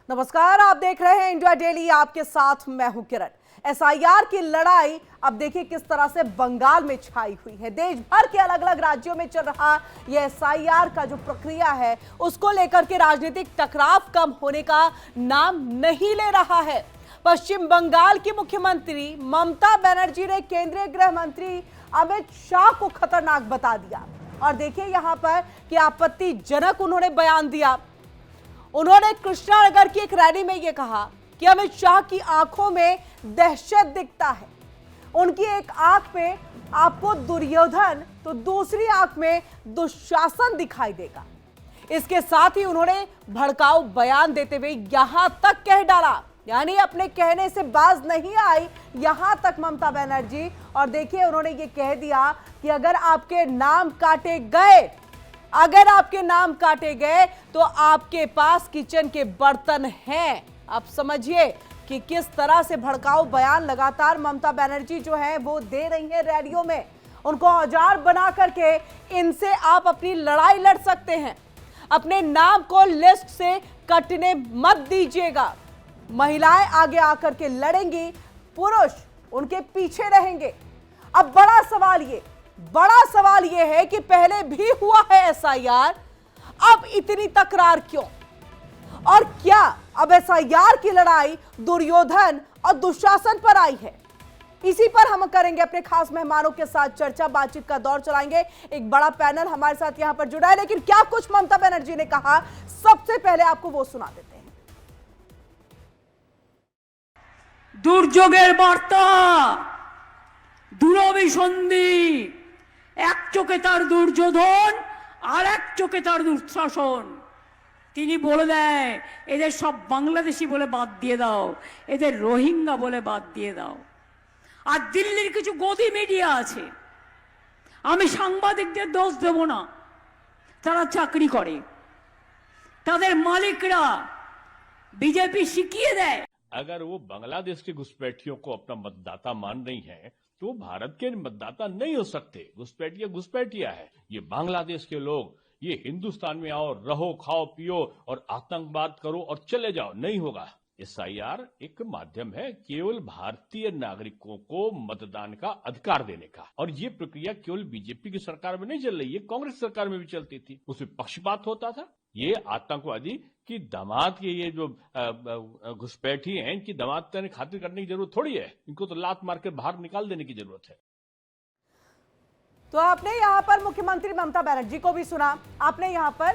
नमस्कार, आप देख रहे हैं इंडिया डेली। आपके साथ मैं हूं किरण। एसआईआर की लड़ाई अब देखिए किस तरह से बंगाल में छाई हुई है। देश भर के अलग अलग राज्यों में चल रहा यह एसआईआर का जो प्रक्रिया है उसको लेकर के राजनीतिक टकराव कम होने का नाम नहीं ले रहा है। पश्चिम बंगाल की मुख्यमंत्री ममता बनर्जी ने केंद्रीय गृह मंत्री अमित शाह को खतरनाक बता दिया। और देखिए यहां पर कि आपत्तिजनक उन्होंने बयान दिया। उन्होंने कृष्णानगर की एक रैली में यह कहा कि अमित शाह की आंखों में दहशत दिखता है। उनकी एक आंख में आपको दुर्योधन तो दूसरी आंख में दुशासन दिखाई देगा। इसके साथ ही उन्होंने भड़काऊ बयान देते हुए यहां तक कह डाला, यानी अपने कहने से बाज नहीं आई यहां तक ममता बनर्जी। और देखिए उन्होंने ये कह दिया कि अगर आपके नाम काटे गए तो आपके पास किचन के बर्तन हैं। आप समझिए कि किस तरह से भड़काऊ बयान लगातार ममता बनर्जी जो है वो दे रही है रैलियों में। उनको औजार बना करके इनसे आप अपनी लड़ाई लड़ सकते हैं। अपने नाम को लिस्ट से कटने मत दीजिएगा। महिलाएं आगे आकर के लड़ेंगी, पुरुष उनके पीछे रहेंगे। अब बड़ा सवाल ये है कि पहले भी हुआ है एसआईआर, अब इतनी तकरार क्यों? और क्या अब एसआईआर की लड़ाई दुर्योधन और दुशासन पर आई है? इसी पर हम करेंगे अपने खास मेहमानों के साथ चर्चा, बातचीत का दौर चलाएंगे। एक बड़ा पैनल हमारे साथ यहां पर जुड़ा है, लेकिन क्या कुछ ममता बनर्जी ने कहा सबसे पहले आपको वो सुना देते हैं। দুর্যোগের বার্তা, দুরভিসন্ধি, এক চোখে তার দুর্যোধন আর এক চোখে তার দুঃশাসন। তিনি বলে দেয় এদের সব বাংলাদেশি বলে বাদ দিয়ে দাও, এদের রোহিঙ্গা বলে বাদ দিয়ে দাও। আর দিল্লির কিছু গদি মিডিয়া আছে, আমি সাংবাদিকদের দোষ দেব না, তারা চাকরি করে, তাদের মালিকরা বিজেপি শিখিয়ে দেয়। अगर वो बांग्लादेश के घुसपैठियों को अपना मतदाता मान रही हैं, तो वो भारत के मतदाता नहीं हो सकते। घुसपैठिया है। ये बांग्लादेश के लोग, ये हिंदुस्तान में आओ, रहो, खाओ, पियो और आतंकवाद करो और चले जाओ, नहीं होगा। एसआईआर एक माध्यम है केवल भारतीय नागरिकों को मतदान का अधिकार देने का। और ये प्रक्रिया केवल बीजेपी की सरकार में नहीं चल रही है, कांग्रेस सरकार में भी चलती थी। उसमें पक्षपात होता था। ये आतंकवादी की दामाद के ये जो घुसपैठी हैं, इनकी दामाद करने खातिर करने की जरूरत थोड़ी है। इनको तो लात मार के बाहर निकाल देने की जरूरत है। तो आपने यहां पर मुख्यमंत्री ममता बनर्जी को भी सुना, आपने यहां पर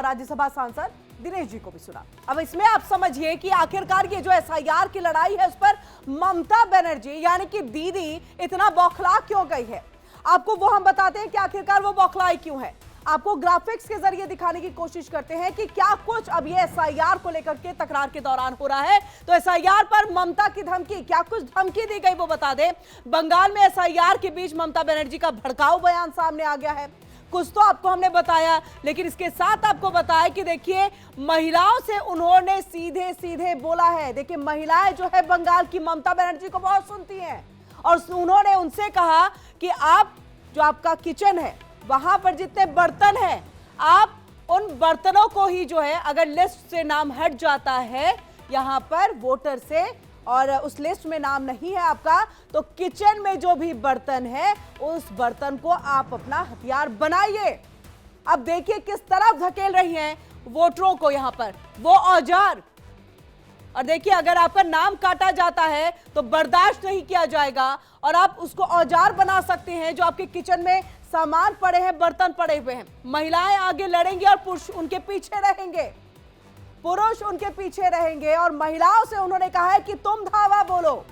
राज्यसभा सांसद दिनेश जी को भी सुना। अब इसमें आप समझिए कि आखिरकार ये जो एसआईआर की लड़ाई है उस पर ममता बनर्जी यानी कि दीदी इतना बौखला क्यों गई है। आपको वो हम बताते हैं कि आखिरकार वो बौखलाई क्यों है। आपको ग्राफिक्स के जरिए दिखाने की कोशिश करते हैं कि क्या कुछ अब ये एसआईआर को लेकर के तकरार के दौरान हो रहा है। तो एसआईआर पर ममता की धमकी, क्या कुछ धमकी दी गई वो बता दें। बंगाल में एसआईआर के बीच ममता बनर्जी का भड़काऊ बयान सामने आ गया है। कुछ तो आपको हमने बताया, लेकिन इसके साथ आपको बताया कि देखिए महिलाओं से उन्होंने सीधे सीधे बोला है। देखिए महिलाएं जो है बंगाल की ममता बनर्जी को बहुत सुनती हैं और उन्होंने उनसे कहा कि आप जो आपका किचन है वहां पर जितने बर्तन हैं, आप उन बर्तनों को ही जो है अगर लिस्ट से नाम हट जाता है यहां पर वोटर से और उस लिस्ट में नाम नहीं है आपका, तो किचन में जो भी बर्तन है उस बर्तन को आप अपना हथियार बनाइए। अब देखिए किस तरफ धकेल रही हैं वोटरों को यहां पर वो औजार। और देखिए अगर आपका नाम काटा जाता है तो बर्दाश्त नहीं किया जाएगा और आप उसको औजार बना सकते हैं। जो आपके किचन में सामान पड़े हैं, बर्तन पड़े हुए हैं, महिलाएं आगे लड़ेंगी और पुरुष उनके पीछे रहेंगे और महिलाओं से उन्होंने कहा है कि तुम धावा बोलो।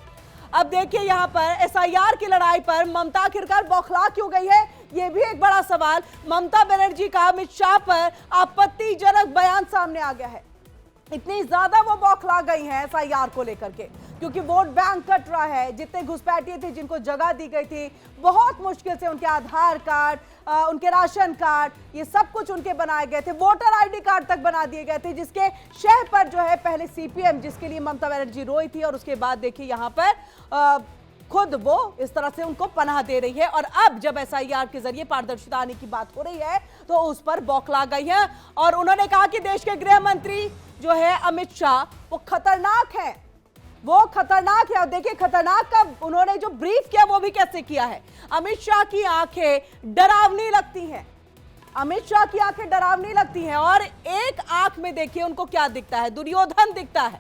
अब देखिए यहां पर एसआईआर की लड़ाई पर ममता आखिरकार बौखला क्यों गई है, यह भी एक बड़ा सवाल। ममता बनर्जी का अमित शाह पर आपत्तिजनक बयान सामने आ गया है। इतनी ज्यादा वो बौखला गई हैं एसआईआर को लेकर के, क्योंकि वोट बैंक कट रहा है। जितने घुसपैठिए थे जिनको जगह दी गई थी, बहुत मुश्किल से उनके आधार कार्ड, उनके राशन कार्ड, ये सब कुछ उनके बनाए गए थे। वोटर आईडी कार्ड तक बना दिए गए थे, जिसके शह पर जो है पहले सीपीएम, जिसके लिए ममता बनर्जी रोई थी, और उसके बाद देखिए यहाँ पर खुद वो इस तरह से उनको पनाह दे रही है। और अब जब एसआईआर के जरिए पारदर्शिता आने की बात हो रही है तो उस पर बौखला गई है। और उन्होंने कहा कि देश के गृह मंत्री जो है अमित शाह वो खतरनाक है, वो खतरनाक है। और देखिए खतरनाक का उन्होंने जो ब्रीफ किया वो भी कैसे किया है। अमित शाह की आंखें डरावनी लगती हैं, अमित शाह की आंखें डरावनी लगती हैं। और एक आंख में देखिए उनको क्या दिखता है, दुर्योधन दिखता है।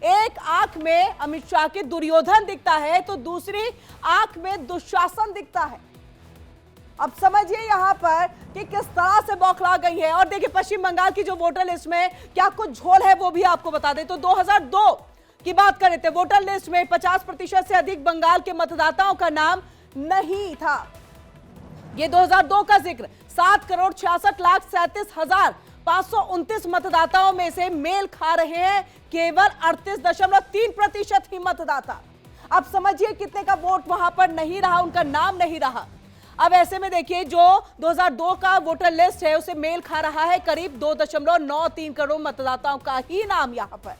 एक आंख में अमित शाह के दुर्योधन दिखता है तो दूसरी आंख में दुशासन दिखता है। अब समझिए यहां पर कि किस तरह से बौखला गई है। और देखिए पश्चिम बंगाल की जो वोटर लिस्ट में क्या कुछ झोल है वो भी आपको बता दें तो 2002 की बात कर रहे थे, वोटर लिस्ट में 50% से अधिक बंगाल के मतदाताओं का नाम नहीं था। ये 2002 का जिक्र 7,66,37,529 मतदाताओं में से मेल खा रहे हैं केवल 38.3% ही मतदाता। अब समझिए कितने का वोट वहां पर नहीं रहा, उनका नाम नहीं रहा। अब ऐसे में देखिए जो 2002 का वोटर लिस्ट है उसे मेल खा रहा है करीब 2.93 करोड़ मतदाताओं का ही नाम यहां पर।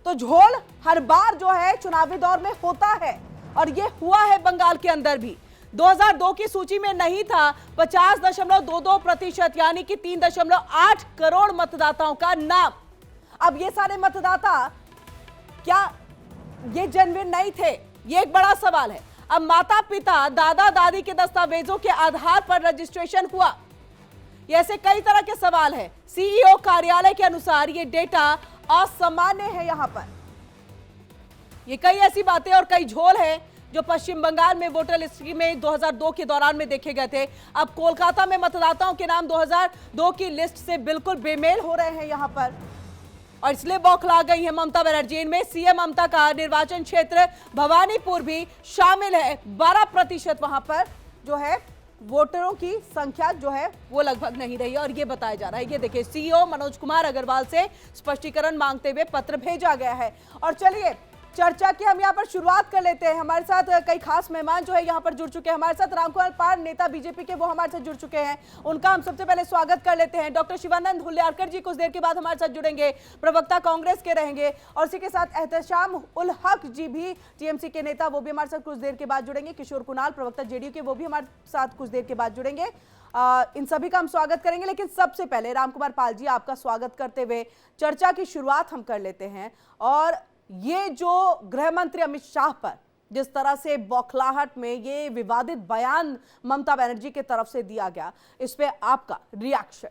तो झोल हर बार जो है चुनावी दौर में होता है और ये हुआ है बंगाल के अंदर भी। 2002 की सूची में नहीं था 50.22% यानी कि 3.8 करोड़ मतदाताओं का नाम। अब ये सारे मतदाता क्या ये जेन्युइन नहीं थे, ये एक बड़ा सवाल है। अब माता पिता दादा दादी के दस्तावेजों के आधार पर रजिस्ट्रेशन हुआ, ये ऐसे कई तरह के सवाल है। सीईओ कार्यालय के अनुसार ये डेटा असामान्य है। यहां पर ये कई ऐसी बातें और कई झोल है जो पश्चिम बंगाल में वोटर लिस्ट में 2002 के दौरान में देखे गए थे। अब कोलकाता में मतदाताओं के नाम 2002 की लिस्ट से बिल्कुल बेमेल हो रहे हैं यहां पर और इसलिए बौखला गई है ममता बनर्जी। इनमें सीएम ममता का निर्वाचन क्षेत्र भवानीपुर भी शामिल है। 12% वहां पर जो है वोटरों की संख्या जो है वो लगभग नहीं रही और ये बताया जा रहा है। ये देखिए सीईओ मनोज कुमार अग्रवाल से स्पष्टीकरण मांगते हुए पत्र भेजा गया है। और चलिए चर्चा की हम यहाँ पर शुरुआत कर लेते हैं। हमारे साथ कई खास मेहमान जो है यहाँ पर जुड़ चुके हैं। हमारे साथ रामकुमार पाल नेता बीजेपी के, वो हमारे साथ जुड़ चुके हैं, उनका हम सबसे पहले स्वागत कर लेते हैं। डॉक्टर शिवानंद हुल्यारकर जी कुछ देर के बाद हमारे साथ जुड़ेंगे, प्रवक्ता कांग्रेस के रहेंगे। और इसी के साथ एहतशाम उल हक जी भी टीएमसी के नेता, वो भी हमारे साथ कुछ देर के बाद जुड़ेंगे। किशोर कुणाल प्रवक्ता जेडीयू के, वो भी हमारे साथ कुछ देर के बाद जुड़ेंगे। इन सभी का हम स्वागत करेंगे, लेकिन सबसे पहले रामकुमार पाल जी आपका स्वागत करते हुए चर्चा की शुरुआत हम कर लेते हैं। और ये जो गृह मंत्री अमित शाह पर जिस तरह से बौखलाहट में ये विवादित बयान ममता बनर्जी की तरफ से दिया गया, इस पे आपका रिएक्शन?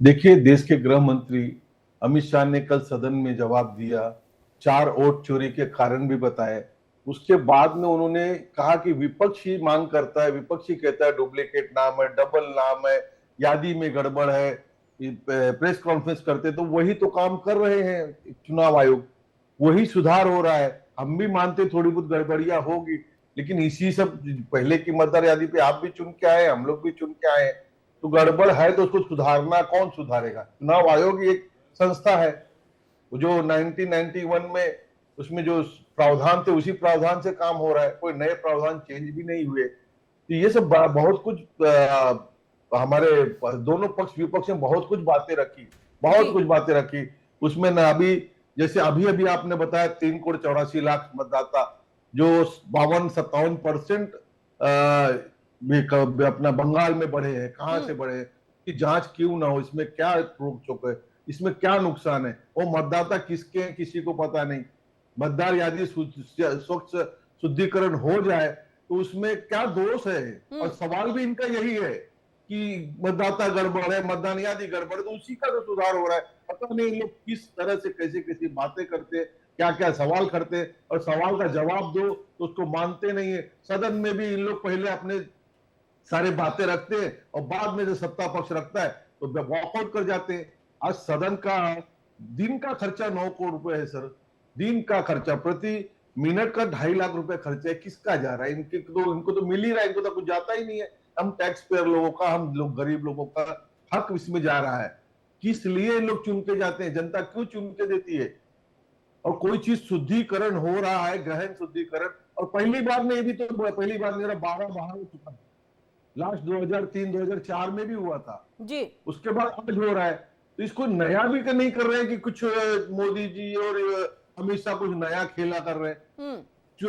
देखिए, देश के गृह मंत्री अमित शाह ने कल सदन में जवाब दिया, 4 वोट चोरी के कारण भी बताए। उसके बाद में उन्होंने कहा कि विपक्ष ही मांग करता है, विपक्ष ही कहता है डुप्लीकेट नाम है, डबल नाम है, यादी में गड़बड़ है, प्रेस कॉन्फ्रेंस करते तो वही तो काम कर रहे हैं चुनाव आयोग, वही सुधार हो रहा है। हम भी मानते थोड़ी बहुत गड़बड़ियां होगी, लेकिन इसी सब पहले की मतदार यादी पे आप भी चुन के आए, हम लोग भी चुन के आए, तो गड़बड़ है तो उसको सुधारना कौन सुधारेगा? चुनाव आयोग एक संस्था है जो 1991 में उसमें जो प्रावधान थे उसी प्रावधान से काम हो रहा है, कोई नए प्रावधान चेंज भी नहीं हुए। तो ये सब बहुत कुछ हमारे दोनों पक्ष विपक्ष में बहुत कुछ बातें रखी, बहुत कुछ बातें रखी उसमें ना। अभी जैसे अभी आपने बताया 3,84,00,000 मतदाता जो 52-57% अपना बंगाल में बढ़े हैं, कहां से बढ़े हैं, कि जांच क्यों ना हो, इसमें क्या रोक टोक है, इसमें क्या नुकसान है, वो मतदाता किसके हैं किसी को पता नहीं। मतदार यादी स्वच्छ शुद्धिकरण हो जाए तो उसमें क्या दोष है? और सवाल भी इनका यही है कि मतदाता गड़बड़ है, मतदान यादी गड़बड़ है, तो उसी का तो सुधार हो रहा है। पता नहीं लोग किस तरह से कैसे कैसी बातें करते, क्या क्या सवाल करते, और सवाल का जवाब दो तो उसको मानते नहीं है। सदन में भी इन लोग पहले अपने सारे बातें रखते हैं और बाद में जो सत्ता पक्ष रखता है तो वॉकआउट कर जाते हैं। आज सदन का दिन का खर्चा 9 करोड़ रुपए है सर, दिन का खर्चा, प्रति मिनट का 2.5 लाख रुपए खर्चा है। किसका जा रहा है? इनको तो मिल ही रहा है, इनको तो कुछ जाता ही नहीं है। हम टैक्स पेयर लोगों का, हम लोग गरीब लोगों का हक इसमें जा रहा है। किस लिए लोग चुन के जाते हैं? जनता क्यों चुन के देती है? और कोई चीज शुद्धिकरण हो रहा है, गहन शुद्धिकरण, और पहली बार में भी तो पहली बार मेरा 12 बार हो चुका है, लास्ट 2003-2004 में भी हुआ था जी, उसके बाद आज हो रहा है। तो इसको नया भी नहीं कर रहे हैं कि कुछ मोदी जी और अमित शाह कुछ नया खेला कर रहे हैं, जो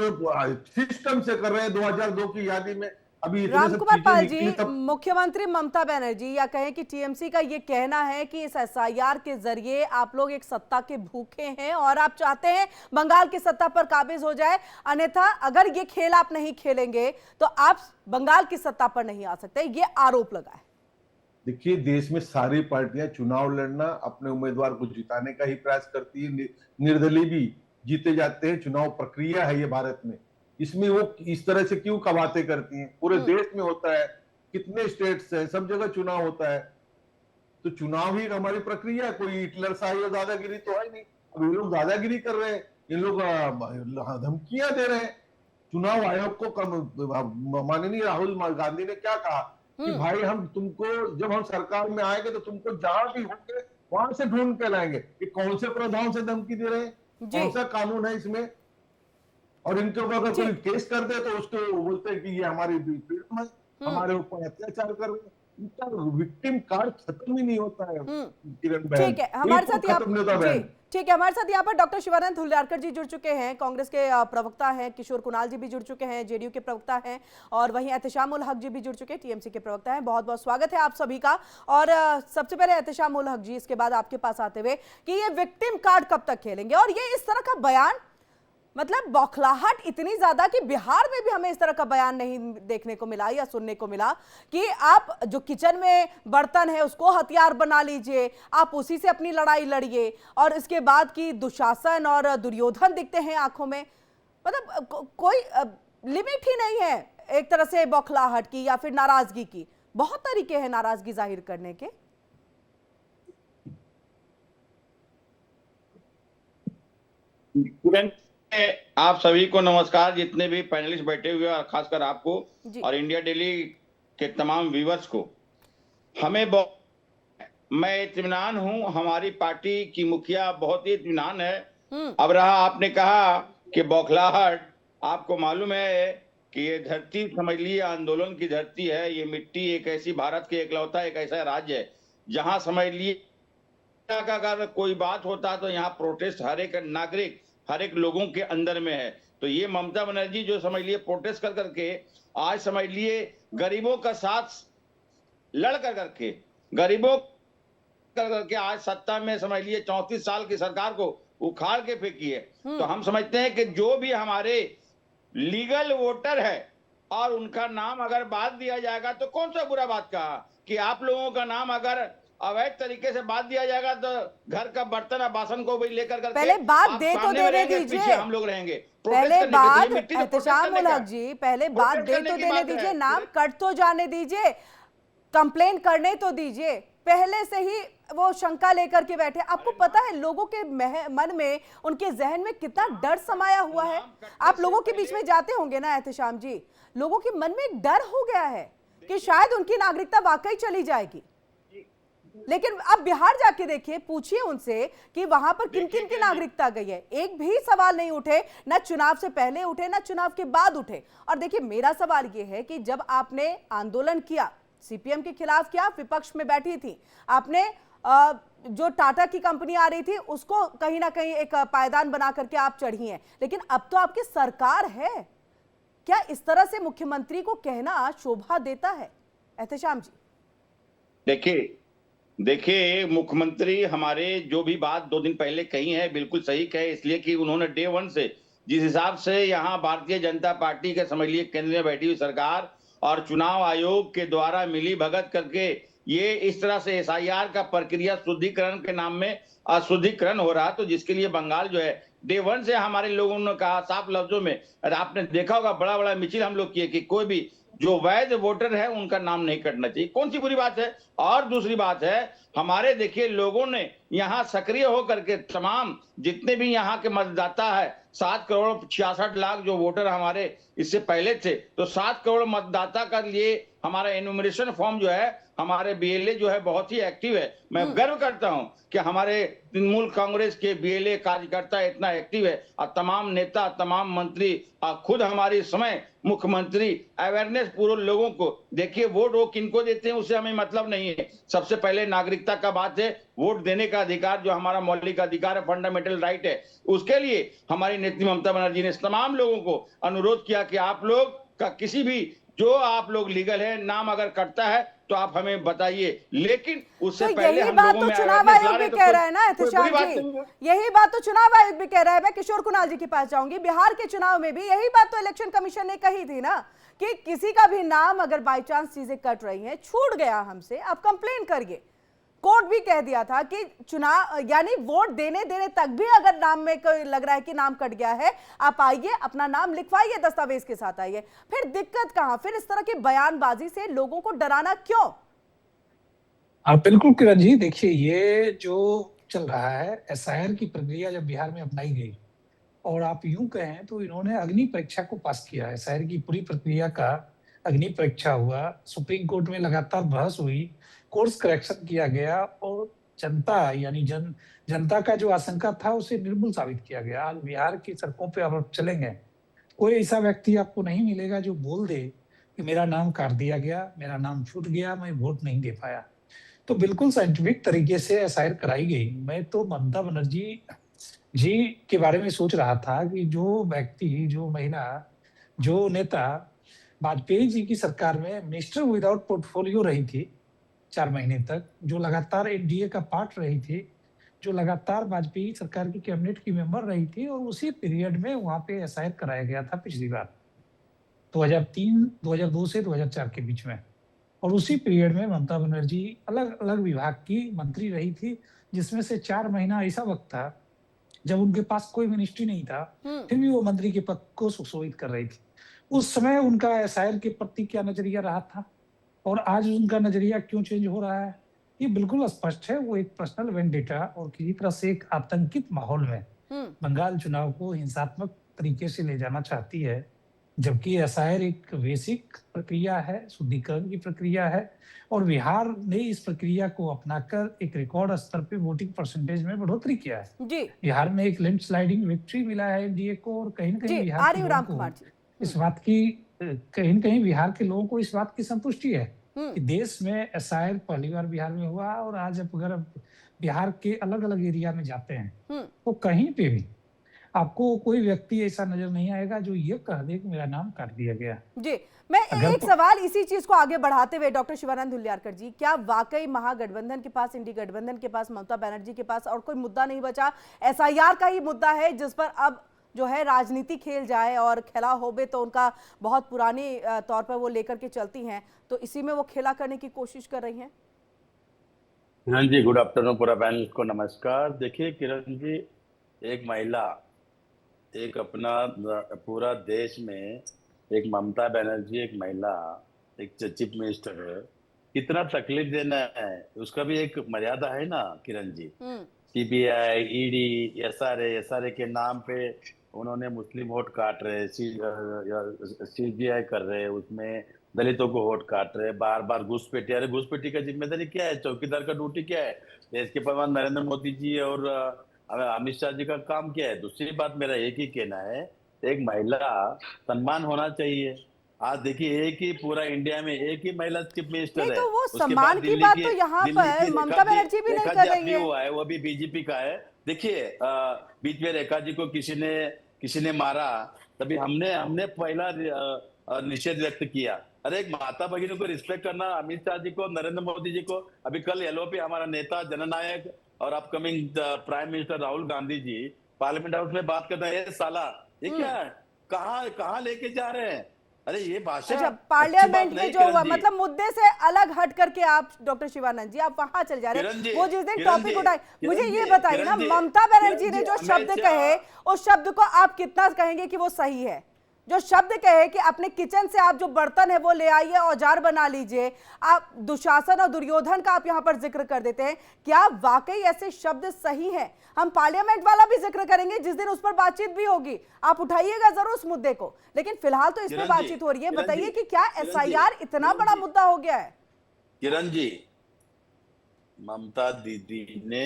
सिस्टम से कर रहे हैं। 2002 की यादी में अभी इतने सब रामकुमार चीजें पाल निकली जी, तब मुख्यमंत्री ममता बनर्जी या कहें कि टीएमसी का ये कहना है कि इस एसआईआर के जरिए आप लोग एक सत्ता के भूखे हैं और आप चाहते हैं बंगाल की सत्ता पर काबिज हो जाए, अन्यथा अगर ये खेल आप नहीं खेलेंगे तो आप बंगाल की सत्ता पर नहीं आ सकते, ये आरोप लगा है। देखिए, देश में सारी पार्टियां चुनाव लड़ना, अपने उम्मीदवार को जिताने का ही प्रयास करती है। निर्दलीय भी जीते जाते हैं, चुनाव प्रक्रिया है ये भारत में। इसमें वो इस तरह से क्यों कवाते करती हैं? पूरे देश में होता है, कितने स्टेट्स हैं, सब जगह चुनाव होता है। तो चुनाव ही हमारी प्रक्रिया है, कोई हिटलर शाही और दादागिरी तो है नहीं। अब ये लोग दादागिरी कर रहे हैं, ये लोग धमकियां दे रहे हैं। चुनाव आयोग को माननीय राहुल गांधी ने क्या कहा कि भाई हम तुमको, जब हम सरकार में आएंगे तो तुमको जहां भी होंगे वहां से ढूंढ के लाएंगे। कि कौन से प्रावधान से धमकी दे रहे हैं, कौन सा कानून है इसमें? और इनके ऊपर अगर कोई केस कर दे तो उसको बोलते हैं कि ये हमारी फ्रीडम है, हमारे ऊपर अत्याचार कर रहे हैं। इनका विक्टिम कार्ड खत्म ही नहीं होता है किरण बहन। ठीक है, हमारे साथ यहाँ खत्म नहीं होता बहन। ठीक है, हमारे साथ यहाँ पर डॉक्टर शिवानंद हुल्लारकर जी जुड़ चुके हैं, कांग्रेस के प्रवक्ता हैं, किशोर कुणाल जी भी जुड़ चुके हैं, जेडीयू के प्रवक्ता हैं, और वहीं एहतेशाम उल हक जी भी जुड़ चुके हैं, टीएमसी के प्रवक्ता हैं। बहुत बहुत स्वागत है आप सभी का। और सबसे पहले एहतेशाम उल हक जी, इसके बाद आपके पास आते हुए कि ये विक्टिम कार्ड कब तक खेलेंगे, और ये इस तरह का बयान, मतलब बौखलाहट इतनी ज्यादा कि बिहार में भी हमें इस तरह का बयान नहीं देखने को मिला या सुनने को मिला कि आप जो किचन में बर्तन है उसको हथियार बना लीजिए, आप उसी से अपनी लड़ाई लड़िए, और इसके बाद की दुशासन और दुर्योधन दिखते हैं आंखों में। मतलब कोई लिमिट ही नहीं है एक तरह से बौखलाहट की या फिर नाराजगी की। बहुत तरीके हैं नाराजगी जाहिर करने के। आप सभी को नमस्कार, जितने भी पैनलिस्ट बैठे हुए और खासकर आपको और इंडिया डेली के तमाम व्यूअर्स को। मैं इत्मीनान हूं, हमारी पार्टी की मुखिया बहुत ही इत्मीनान है। अब रहा, आपने कहा कि बौखलाहट, आपको मालूम है कि ये धरती समझ लीजिए आंदोलन की धरती है। ये मिट्टी एक ऐसी, भारत के इकलौता एक ऐसा राज्य है जहां समझ लिए अगर कोई बात होता तो यहाँ प्रोटेस्ट हर एक नागरिक, हर एक लोगों के अंदर में है। तो ये ममता बनर्जी जो समझ लिए प्रोटेस्ट कर करके आज समझ लिए गरीबों का साथ लड़ कर करके, गरीबों कर करके आज सत्ता में समझ लिए 34 साल की सरकार को उखाड़ के फेंकी है। तो हम समझते हैं कि जो भी हमारे लीगल वोटर है और उनका नाम अगर बात दिया जाएगा तो कौन सा बुरा बात कहा कि आप लोगों का नाम अगर अवैध तरीके से बात दिया जाएगा तो घर का बर्तन और बासन को भी लेकर करके पहले बात दे तो देने दीजिए, हम लोग रहेंगे। पहले बात एहतेशाम उल हक जी, पहले बात दे तो देने दीजिए, नाम कट तो जाने दीजिए, कंप्लेन करने तो दीजिए। पहले से ही वो शंका लेकर के बैठे। आपको पता है लोगों के मन में, उनके जहन में कितना डर समाया हुआ है। आप लोगों के बीच में जाते होंगे ना एहतेशाम जी, लोगों के मन में एक डर हो गया है कि शायद उनकी नागरिकता वाकई चली जाएगी। लेकिन अब बिहार जाके देखिए, पूछिए उनसे कि वहां पर किन किन की नागरिकता गई है। एक भी सवाल नहीं उठे, ना चुनाव से पहले उठे ना चुनाव के बाद उठे। और देखिए मेरा सवाल यह है कि जब आपने आंदोलन किया, सीपीएम के खिलाफ किया, विपक्ष में बैठी थी, आपने जो टाटा की कंपनी आ रही थी उसको कहीं ना कहीं एक पायदान बना करके आप चढ़ी हैं, लेकिन अब तो आपकी सरकार है। क्या इस तरह से मुख्यमंत्री को कहना शोभा देता है एहतेशाम जी? देखिए मुख्यमंत्री हमारे जो भी बात 2 दिन पहले कही है बिल्कुल सही कहे, इसलिए कि उन्होंने डे 1 से जिस हिसाब से यहाँ भारतीय जनता पार्टी के समझ लिए केंद्र में बैठी हुई सरकार और चुनाव आयोग के द्वारा मिली भगत करके ये इस तरह से एसआईआर का प्रक्रिया शुद्धिकरण के नाम में अशुद्धिकरण हो रहा, तो जिसके लिए बंगाल जो है डे 1 से हमारे लोगों ने कहा साफ लफ्जों में, आपने देखा होगा बड़ा बड़ा मिছিল हम लोग किए कि कोई भी जो वैध वोटर है उनका नाम नहीं कटना चाहिए। कौन सी बुरी बात है? और दूसरी बात है, हमारे देखिए लोगों ने यहाँ सक्रिय होकर के तमाम जितने भी यहाँ के मतदाता है, 7 करोड़ 66 लाख जो वोटर हमारे इससे पहले थे, तो 7 करोड़ मतदाता का लिए हमारा एनुमरेशन फॉर्म जो है, हमारे बीएलए जो है बहुत ही एक्टिव है। मैं गर्व करता हूं कि हमारे तृणमूल कांग्रेस के बीएलए कार्यकर्ता इतना एक्टिव है और तमाम नेता, तमाम मंत्री और खुद हमारी समय मुख्यमंत्री अवेयरनेस पूरे लोगों को, देखिए वोट वो किनको देते हैं उससे हमें मतलब नहीं है। सबसे पहले नागरिकता का बात है, वोट देने का अधिकार जो हमारा मौलिक अधिकार है, फंडामेंटल राइट है, उसके लिए हमारी नेत्री ममता बनर्जी ने तमाम लोगों को अनुरोध किया कि आप लोग का किसी भी जो आप लोग लीगल है, नाम अगर कटता है तो आप हमें बताइए, लेकिन उससे तो पहले यही हम बात लोगों तो में चुनाव awareness ला आयोग रहे भी हैं, कह तो रहा है ना कोई एहतेशाम बुरी बात जी, नहीं है। यही बात तो चुनाव आयोग भी कह रहा है। मैं किशोर कुणाल जी के पास जाऊंगी। बिहार के चुनाव में भी यही बात तो इलेक्शन कमीशन ने कही थी ना कि किसी का भी नाम अगर बाई चांस चीजें कट रही हैं, छूट गया हमसे, आप कंप्लेन करिए। कोर्ट भी कह दिया था कि चुनाव यानी वोट देने देने तक भी अगर नाम में कोई लग रहा है कि नाम कट गया है, आप आइए, अपना नाम लिखवाइए, दस्तावेज के साथ आइए। फिर दिक्कत कहां? फिर इस तरह की बयानबाजी से लोगों को डराना क्यों? हाँ बिल्कुल किरण जी, देखिए ये जो चल रहा है, एसआईआर की प्रक्रिया जब बिहार में अपनाई गई और आप यूं कहें तो इन्होंने अग्नि परीक्षा को पास किया है। एसआईआर की पूरी प्रक्रिया का अग्नि परीक्षा हुआ, सुप्रीम कोर्ट में लगातार बहस हुई, कोर्स करेक्शन किया गया और जनता यानी जनता का जो आशंका था उसे निर्मूल साबित किया गया। आज बिहार की सड़कों पे आप चलेंगे, कोई ऐसा व्यक्ति आपको नहीं मिलेगा जो बोल दे कि मेरा नाम काट दिया गया, मेरा नाम छूट गया, मैं वोट नहीं दे पाया। तो बिल्कुल साइंटिफिक तरीके से एसआईआर कराई गई। मैं तो ममता बनर्जी जी के बारे में सोच रहा था कि जो व्यक्ति, जो महिला, जो नेता वाजपेयी जी की सरकार में मिनिस्टर विदाउट पोर्टफोलियो रही थी 4 महीने तक, जो लगातार एनडीए का पार्ट रही थी, जो लगातार वाजपेयी सरकार की कैबिनेट की मेंबर रही थी, और उसी पीरियड में वहां पे एसआईआर कराया गया था पिछली बार 2002 से 2004 के बीच में। और उसी पीरियड में ममता बनर्जी अलग अलग विभाग की मंत्री रही थी, जिसमें से 4 महीना ऐसा वक्त था जब उनके पास कोई मिनिस्ट्री नहीं था, फिर भी वो मंत्री के पद को सुशोभित कर रही थी। उस समय उनका एसआईआर के प्रति क्या नजरिया रहा था और आज उनका नजरिया क्यों चेंज हो रहा है, ये बिल्कुल स्पष्ट है। वो एक पर्सनल वेंडेटा और किसी तरह से एक आतंकित माहौल में बंगाल चुनाव को हिंसात्मक तरीके से ले जाना चाहती है, जबकि एसआईआर एक बेसिक प्रक्रिया है, शुद्धिकरण की प्रक्रिया है, और बिहार ने इस प्रक्रिया को अपनाकर एक रिकॉर्ड स्तर पे वोटिंग परसेंटेज में बढ़ोतरी किया है। जी बिहार में एक लैंडस्लाइडिंग विक्ट्री मिला है एनडीए को, और कहीं न कहीं जी, बिहार के आर्य लोगों राम को कुमार जी। इस बात की कहीं न कहीं बिहार के लोगों को इस बात की संतुष्टि है कि देश में एसआईआर पहली बार बिहार में हुआ। और आज अगर बिहार के अलग अलग एरिया में जाते हैं तो कहीं पे भी आपको कोई व्यक्ति ऐसा नजर नहीं आएगा जो ये कह दे कि मेरा नाम काट दिया गया। जी, मैं अगर एक सवाल इसी चीज को आगे बढ़ाते हुए डॉक्टर शिवानंद हुल्लियारकर जी, क्या वाकई महागठबंधन के पास, इंडी गठबंधन के पास, ममता बनर्जी के पास और कोई मुद्दा नहीं बचा? एसआईआर का ही मुद्दा है जिस पर अब जो है राजनीति खेल जाए और खेला होबे तो उनका बहुत पुराने तौर पर वो लेकर के चलती हैं, तो इसी में वो खेला करने की कोशिश कर रही हैं? किरण जी, गुड आफ्टरनून, पूरा पैनल को नमस्कार। देखिए किरण जी, एक महिला, एक अपना पूरा देश में एक ममता बनर्जी, एक महिला, एक चीफ मिनिस्टर है, कितना तकलीफ देना है उसका भी एक मर्यादा है ना Kiran ji. CBI, ED, SRA के नाम पे उन्होंने मुस्लिम वोट काट रहे, सीजीआई कर रहे, उसमें दलितों को वोट काट रहे, बार बार घुसपैठी। अरे घुसपैठी का जिम्मेदारी क्या है? चौकीदार का ड्यूटी क्या है? देश के प्रधान नरेंद्र मोदी जी और अमित शाह जी का काम क्या है? दूसरी बात मेरा एक ही कहना है, एक महिला सम्मान होना चाहिए। आज देखिए, एक ही पूरा इंडिया में एक ही महिला चीफ मिनिस्टर नहीं है। तो वो उसके सम्मान बाद की बात तो यहाँ पर ममता बनर्जी भी नहीं कर रही है। हुआ है, वो भी बीजेपी का है। देखिए बीच में रेखा जी को किसी ने मारा, तभी हमने पहला निषेध व्यक्त किया। अरे एक माता भगिनों को रिस्पेक्ट करना, अमित शाह जी को, नरेंद्र मोदी जी को। अभी कल एलओपी हमारा नेता, जननायक और upcoming prime minister Rahul Gandhi ji parliament house में बात कर रहे हैं, साला ये क्या है? कहाँ लेके जा रहे हैं? अरे ये भाषा अच्छा, पार्लियामेंट में जो हुआ, मतलब मुद्दे से अलग हट करके आप डॉक्टर शिवानंद जी आप वहां चल जा रहे हैं। वो जिस दिन टॉपिक उठाए, मुझे ये बताइए ना, ममता बनर्जी ने जो शब्द कहे उस शब्द को आप कितना कहेंगे कि वो सही है? जो शब्द कहे कि अपने किचन से आप जो बर्तन है वो ले आइए, औजार बना लीजिए, आप दुशासन और दुर्योधन का आप यहाँ पर जिक्र कर देते हैं, क्या वाकई ऐसे शब्द सही हैं? हम पार्लियामेंट वाला भी जिक्र करेंगे जिस दिन उस पर बातचीत भी होगी, आप उठाइएगा जरूर उस मुद्दे को, लेकिन फिलहाल तो इस पर बातचीत हो रही है। बताइए कि क्या एसआईआर इतना बड़ा मुद्दा हो गया है? किरण जी, ममता दीदी ने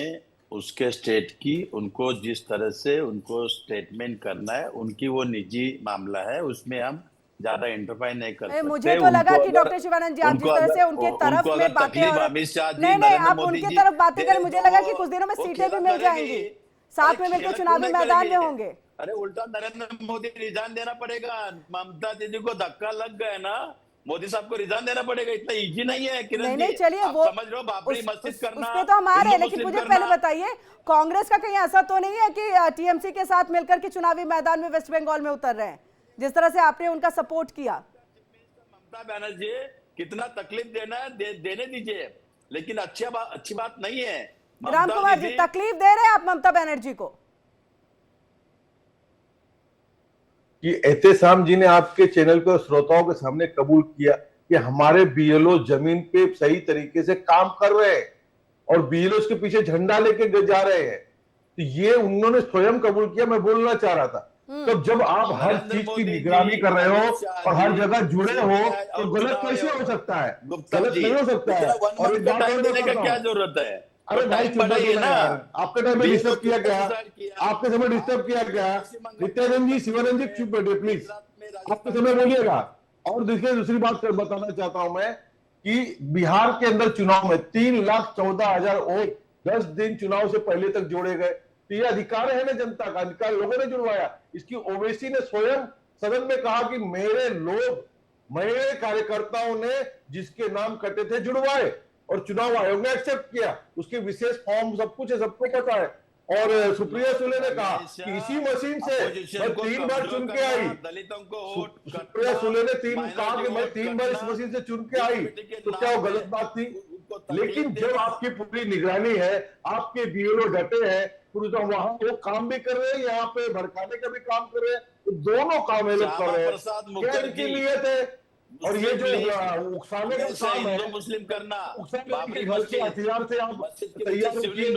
उसके स्टेट की, उनको जिस तरह से उनको स्टेटमेंट करना है, उनकी वो निजी मामला है, उसमें हम ज्यादा इंटरफाइन नहीं कर सकते। मुझे तो लगा कि डॉक्टर शिवानंद जी आप जिस तरह से उनके तरफ में बातें, नहीं आप उनके तरफ बातें करें, मुझे लगा कि कुछ दिनों में सीटें भी मिल जाएंगी, साथ में मिलकर चुनावी मैदान में होंगे। अरे उल्टा नरेंद्र मोदी रिजाइन देना पड़ेगा। ममता दीदी को धक्का लग गया ना, मोदी साहब को रिजाइन देना पड़ेगा। इतना इजी नहीं है किरण नहीं जी। नहीं चलिए आप वो समझ रहे हो, बाबरी मस्जिद करना, उस पे तो हम आ रहे हैं, हिंदू लेकिन मुस्लिम मुझे करना। पहले बताइए कांग्रेस का कहीं ऐसा तो नहीं है कि टीएमसी के साथ मिलकर के चुनावी मैदान में वेस्ट बंगाल में उतर रहे हैं, जिस तरह से आपने उनका सपोर्ट किया? ममता बनर्जी कितना तकलीफ देना है देने दीजिए, लेकिन अच्छी बात नहीं है। राम कुमार जी, तकलीफ दे रहे हैं आप ममता बनर्जी को? कि एहतेशाम जी ने आपके चैनल पर श्रोताओं के सामने कबूल किया कि हमारे बीएलओ जमीन पे सही तरीके से काम कर रहे हैं और बीएलओ के पीछे झंडा लेके जा रहे हैं, तो ये उन्होंने स्वयं कबूल किया। मैं बोलना चाह रहा था, तो जब आप हर चीज की निगरानी कर रहे हो और हर जगह जुड़े हो तो गलत कैसे हो सकता है? गलत नहीं हो सकता है। और एक बात और देने का बताता क्या हूं, जरूरत है? अरे भाई टाइम बढ़ाइए ना। आपके टाइम में डिस्टर्ब किया गया, आपके समय डिस्टर्ब किया गया। नित्यानंद जी, शिवानंद जी चुप बैठे प्लीज, आपके समय बोलिएगा। और देखिए दूसरी बात बताना चाहता हूं मैं कि बिहार के अंदर चुनाव में 3,14,000 वोट 10 दिन चुनाव से पहले तक जोड़े गए। तो ये अधिकार है ना जनता का, अधिकार लोगों ने जुड़वाया। इसकी ओवैसी ने स्वयं सदन में कहा कि मेरे कार्यकर्ताओं ने जिसके नाम कटे थे जुड़वाए और चुनाव आयोग ने एक्सेप्ट किया। उसके विशेष फॉर्म सब कुछ है, सबको पता है। और सुप्रिया सुले ने कहा कि इसी मशीन से मैं 3 बार चुन के आई। दलितों को वोट सुप्रिया सुले ने 3 कहा कि मैं 3 बार इस मशीन से चुन के आई, तो क्या वो गलत बात थी? लेकिन जब आपकी पूरी निगरानी है, आपके बीएलओ डटे हैं, तो वहां वो काम भी कर रहे हैं, यहाँ पे भड़काने का भी काम कर रहे हैं, तो दोनों काम ये लोग कर रहे हैं। क्या इनकी नीयत है? और ये जो उकसाने का काम है, मुस्लिम करना, बाबरी मस्जिद हथियार से आप तैयार होइए।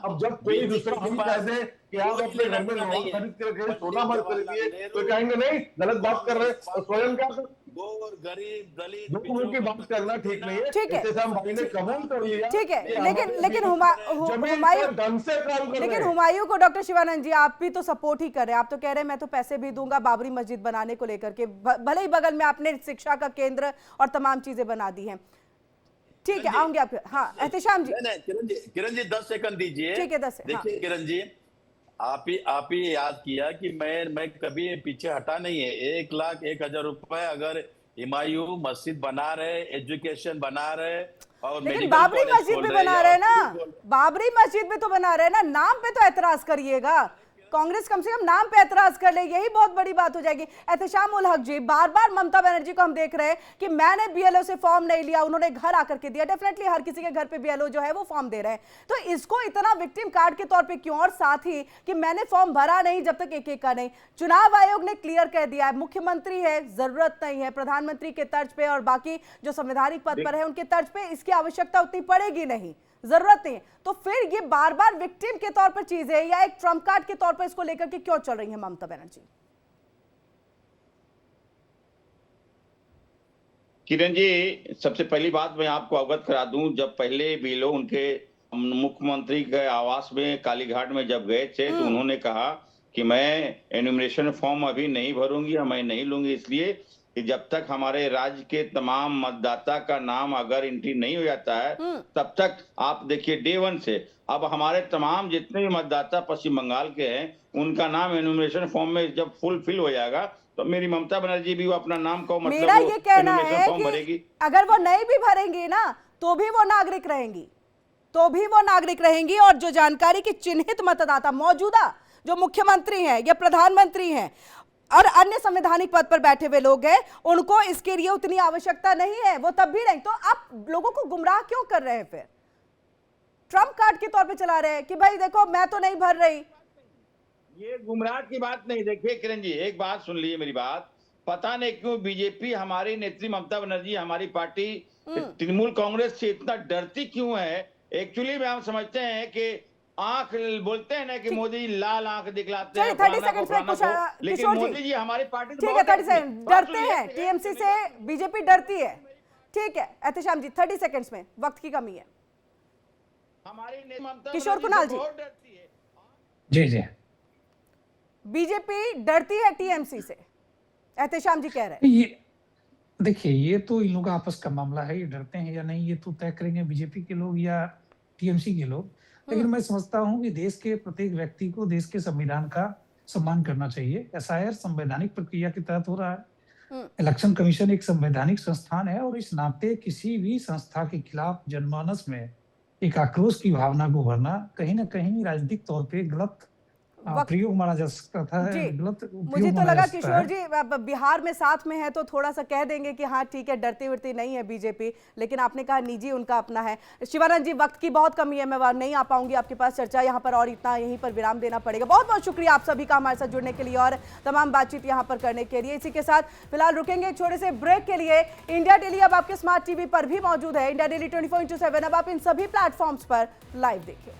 अब जब कोई दूसरा हम कह दे कि आप अपने घर में लोहा खरीद करके सोना मत खरीदिए, तो कहेंगे नहीं गलत बात कर रहे हैं। और स्वयं क्या गरीब दलित लोगों की बात करना ठीक नहीं है। ठीक है, एहतेशाम भाई ने कबूल कर लिया, ठीक है, लेकिन हुमायूं, ढंग से काम कर रहे लेकिन हैं। हुमायूं को डॉक्टर शिवानंद जी आप भी तो सपोर्ट ही कर रहे हैं। आप तो कह रहे हैं मैं तो पैसे भी दूंगा बाबरी मस्जिद बनाने को लेकर के, भले ही बगल में आपने शिक्षा का केंद्र और तमाम चीजें बना दी हैं। ठीक है, आऊंगे आप। हाँ एहतेशाम जी। किरण जी 10 सेकंड दीजिए। ठीक है, 10 देखिए किरण जी, आप ही याद किया कि मैं कभी पीछे हटा नहीं है। 1,01,000 रुपए अगर हुमायूं मस्जिद बना रहे, एजुकेशन बना रहे, और लेकिन बाबरी मस्जिद भी बना रहे हैं ना, बाबरी मस्जिद भी तो बना रहे हैं ना, नाम पे तो एतराज करिएगा। कांग्रेस कम से कम नाम पे एतराज कर ले, यही बहुत बड़ी बात हो जाएगी। एहतेशाम उल हक जी, बार बार ममता बनर्जी को हम देख रहे हैं कि मैंने बीएलओ से फॉर्म नहीं लिया, उन्होंने घर आकर के दिया। डेफिनेटली हर किसी के घर पे बीएलओ जो है वो फॉर्म दे रहे हैं, तो इसको इतना विक्टिम कार्ड के तौर पे क्यों? और साथ ही कि मैंने फॉर्म भरा नहीं जब तक एक का नहीं। चुनाव आयोग ने क्लियर कर दिया है, मुख्यमंत्री है जरूरत नहीं है, प्रधानमंत्री के तर्ज पे और बाकी जो संवैधानिक पद पर है उनके तर्ज पे इसकी आवश्यकता उतनी पड़ेगी नहीं, जरूरत नहीं। तो फिर ये बार बार विक्टिम के तौर पर चीजें या एक ट्रम्प कार्ड के तौर पर इसको लेकर के क्यों चल रही है ममता बनर्जी? किरण जी, सबसे पहली बात मैं आपको अवगत करा दूं, जब पहले बीएलओ उनके मुख्यमंत्री के आवास में कालीघाट में जब गए थे तो उन्होंने कहा कि मैं एन्यूमरेशन फॉर्म अभी नहीं भरूंगी, मैं नहीं लूंगी, इसलिए कि जब तक हमारे राज्य के तमाम मतदाता का नाम अगर एंट्री नहीं हो जाता है तब तक आप देखिए डे 1 से अब हमारे तमाम जितने भी मतदाता पश्चिम बंगाल के हैं उनका नाम एन्यूमरेशन फॉर्म में जब फुलफिल हो जाएगा तो मेरी ममता बनर्जी भी वो अपना नाम को मतलब मेरा ये कहना है फॉर्म भरेगी। कि अगर वो नहीं भी भरेंगी ना तो भी वो नागरिक रहेंगी, और जो जानकारी की चिन्हित मतदाता मौजूदा जो मुख्यमंत्री हैं या प्रधानमंत्री हैं और अन्य संवैधानिक पद पर बैठे हुए लोग हैं, उनको इसके लिए उतनी आवश्यकता नहीं है, वो तब भी नहीं। तो आप लोगों को गुमराह क्यों कर रहे हैं? फिर ट्रम्प कार्ड के तौर पे चला रहे हैं कि भाई देखो मैं तो नहीं भर रही। ये गुमराह की बात नहीं। देखिए किरण जी, एक बात सुन लीजिए मेरी बात। पता नहीं क्यों बीजेपी, हमारी नेत्री ममता बनर्जी, हमारी पार्टी तृणमूल कांग्रेस से इतना डरती क्यों है? एक्चुअली में हम समझते हैं कि आंख बोलते हैं ना कि मोदी लाल आंख दिखलाते हैं, 30 सेकंड में कुछ लेकिन मोदी जी हमारी पार्टी ठीक है 30 सेकंड डरते हैं, टीएमसी से बीजेपी डरती है। ठीक है एहतेशाम जी 30 सेकंड्स में, वक्त की कमी है। हमारी ममता किशोर कुणाल जी, डरती है। जी जी, बीजेपी डरती है टीएमसी से, एहतेशाम जी कह रहे हैं। ये देखिए, ये तो इन लोगों का आपस का मामला है, ये डरते हैं या नहीं ये तो तय करेंगे बीजेपी के लोग या टीएमसी के लोग। लेकिन मैं समझता हूं कि देश के प्रत्येक व्यक्ति को देश के संविधान का सम्मान करना चाहिए। एसआईआर संवैधानिक प्रक्रिया के तहत हो रहा है इलेक्शन कमीशन एक संवैधानिक संस्थान है और इस नाते किसी भी संस्था के खिलाफ जनमानस में एक आक्रोश की भावना को भरना कहीं ना कहीं राजनीतिक तौर पे गलत प्रयोग माना जा सकता था, जी, गलत मुझे उपयोग तो माना लगा जा सकता किशोर है। जी अब बिहार में साथ में है तो थोड़ा सा कह देंगे कि हाँ ठीक है, डरती उड़ती नहीं है बीजेपी, लेकिन आपने कहा निजी उनका अपना है। शिवानंद जी, वक्त की बहुत कमी है, मैं नहीं आ पाऊंगी आपके पास चर्चा यहाँ पर, और इतना यहीं पर विराम देना पड़ेगा। बहुत बहुत शुक्रिया आप सभी का हमारे साथ जुड़ने के लिए और तमाम बातचीत यहाँ पर करने के लिए। इसी के साथ फिलहाल रुकेंगे एक छोटे से ब्रेक के लिए। इंडिया डेली अब आपके स्मार्ट टीवी पर भी मौजूद है। इंडिया डेली 24/7 अब आप इन सभी प्लेटफॉर्म्स पर लाइव देखिए।